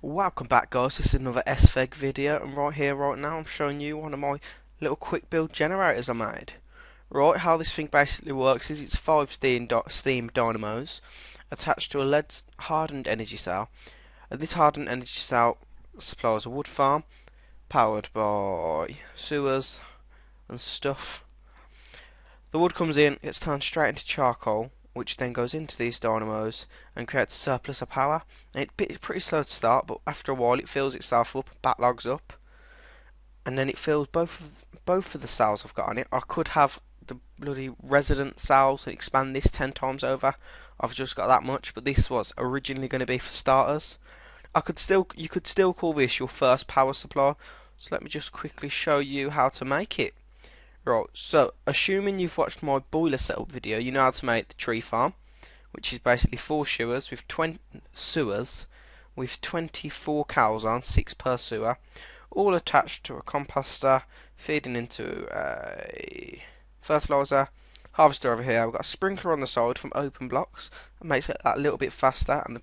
Welcome back, guys. This is another S-feg video, and right here, right now, I'm showing you one of my little quick build generators I made. Right, how this thing basically works is it's five steam dynamos attached to a lead hardened energy cell, and this hardened energy cell supplies a wood farm powered by sewers and stuff. The wood comes in, gets turned straight into charcoal, which then goes into these dynamos and creates a surplus of power. And it's pretty slow to start, but after a while it fills itself up, backlogs up, and then it fills both of the cells I've got on it. I could have the bloody resident cells and expand this 10 times over. I've just got that much, but this was originally going to be for starters. You could still call this your first power supply. So let me just quickly show you how to make it. Right, so assuming you've watched my boiler setup video, you know how to make the tree farm, which is basically 4 sewers with 24 cows on, 6 per sewer, all attached to a composter, feeding into a fertilizer, harvester over here. We've got a sprinkler on the side from open blocks, that makes it a little bit faster, and the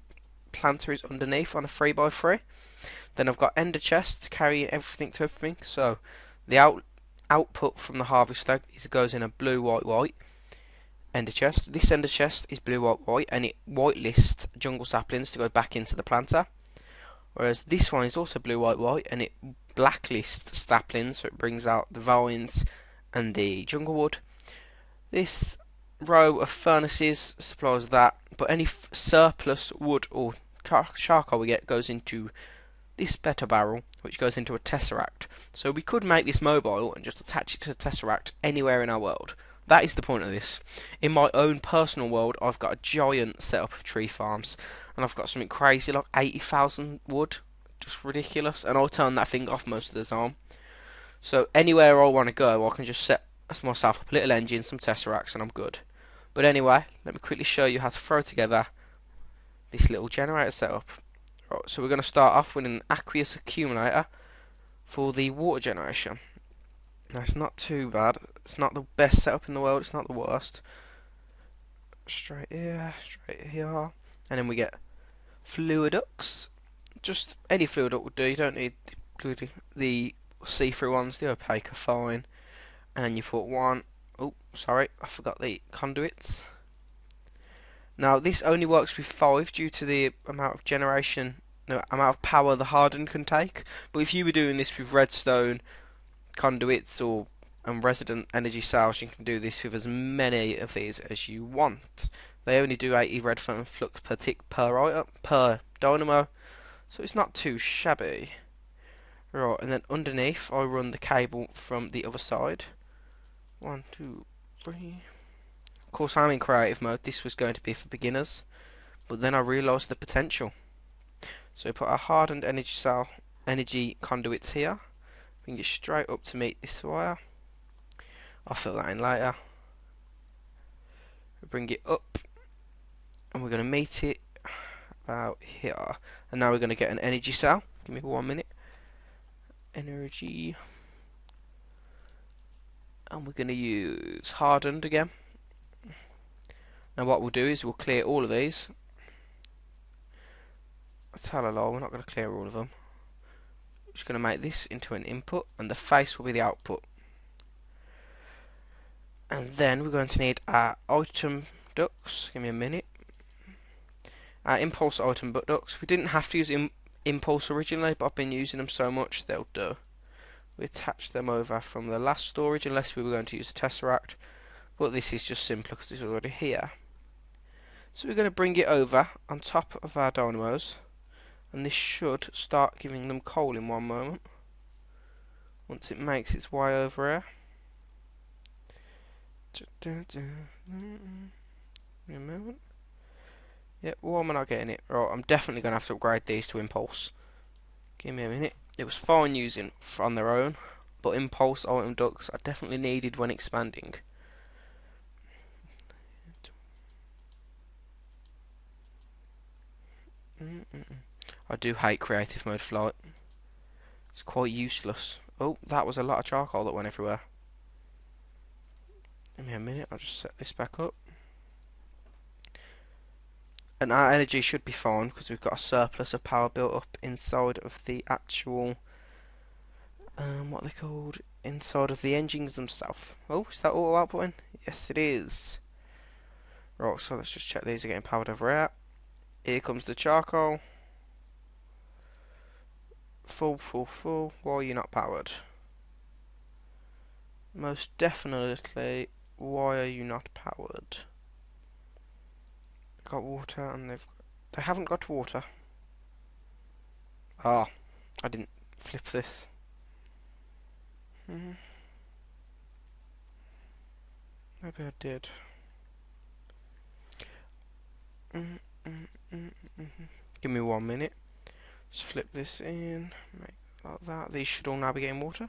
planter is underneath on a 3x3. Then I've got ender chests carrying everything to everything, so the output from the harvester goes in a blue, white, white ender chest. This ender chest is blue, white, white, and it whitelists jungle saplings to go back into the planter. Whereas this one is also blue, white, white, and it blacklists saplings, so it brings out the vines and the jungle wood. This row of furnaces supplies that, but any surplus wood or charcoal we get goes into this better barrel, which goes into a tesseract. So we could make this mobile and just attach it to the tesseract anywhere in our world. That is the point of this. In my own personal world, I've got a giant setup of tree farms, and I've got something crazy like 80,000 wood, just ridiculous, and I'll turn that thing off most of the time. So anywhere I want to go, I can just set myself up a little engine, some tesseracts, and I'm good. But anyway, let me quickly show you how to throw together this little generator setup. Right, so we're going to start off with an aqueous accumulator for the water generation. Now it's not too bad. It's not the best setup in the world. It's not the worst. Straight here, and then we get fluid ducts. Just any fluid duct would do. You don't need the see-through ones. The opaque are fine. And then you put one. Oh, sorry, I forgot the conduits. Now this only works with 5 due to the amount of amount of power the hardened can take. But if you were doing this with redstone conduits and resident energy cells, you can do this with as many of these as you want. They only do 80 redstone flux per tick per dynamo, so it's not too shabby. Right, and then underneath I run the cable from the other side. 1, 2, 3. Of course, I'm in creative mode. This was going to be for beginners, but then I realised the potential. So put a hardened energy conduits here. Bring it straight up to meet this wire. I'll fill that in later. We bring it up, and we're going to meet it about here. And now we're going to get an energy cell. Give me 1 minute. Energy. And we're going to use hardened again. Now what we'll do is we'll clear all of these. Tell a lie, we're not going to clear all of them. We're just going to make this into an input, and the face will be the output. And then we're going to need our item ducts. Give me a minute. Our impulse item ducts. We didn't have to use impulse originally, but I've been using them so much they'll do. We attach them over from the last storage, unless we were going to use the tesseract. But this is just simpler because it's already here. So we're going to bring it over on top of our dynamos, and this should start giving them coal in 1 moment. Once it makes its way over here. Give me a moment. Yep, why am I not getting it? Right, I'm definitely going to have to upgrade these to impulse. Give me a minute. It was fine using on their own, but impulse item ducts are definitely needed when expanding. I do hate creative mode flight. It's quite useless. Oh, that was a lot of charcoal that went everywhere. Give me a minute, I'll just set this back up. And our energy should be fine because we've got a surplus of power built up inside of the actual, what are they called? Inside of the engines themselves. Oh, is that auto outputting? Yes, it is. Right, so let's just check these are getting powered over here. Here comes the charcoal. Full, full, full. Why are you not powered? Most definitely, why are you not powered? Got water and they haven't got water. Ah, I didn't flip this. Maybe I did. Give me 1 minute. Just flip this in, make it like that. These should all now be getting water.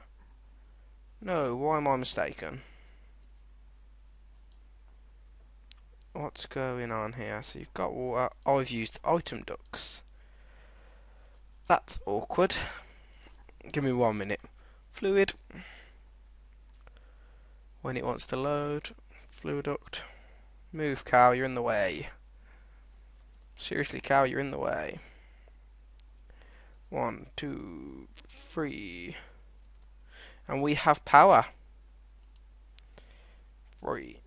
No, why am I mistaken? What's going on here? So you've got water. I've used item ducts. That's awkward. Give me 1 minute. Fluid. When it wants to load. Fluid duct. Move, cow, you're in the way. Seriously, cow, you're in the way. 1, 2, 3. And we have power. 3.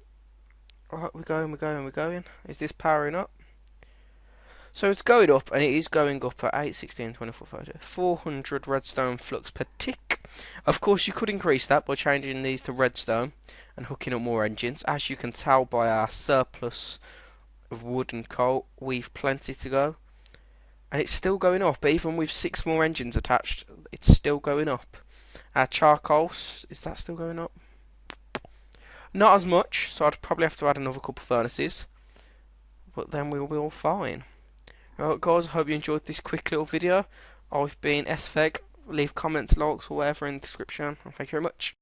Right, we're going. Is this powering up? So it's going up, and it is going up at 8, 16, 24, 30. 400 redstone flux per tick. Of course, you could increase that by changing these to redstone and hooking up more engines. As you can tell by our surplus of wood and coal, we've plenty to go. And it's still going up, even with 6 more engines attached. It's still going up. Our charcoal, is that still going up? Not as much, so I'd probably have to add another couple furnaces. But then we'll be all fine. Alright guys, I hope you enjoyed this quick little video. I've been S-feg. Leave comments, likes, or whatever in the description. And thank you very much.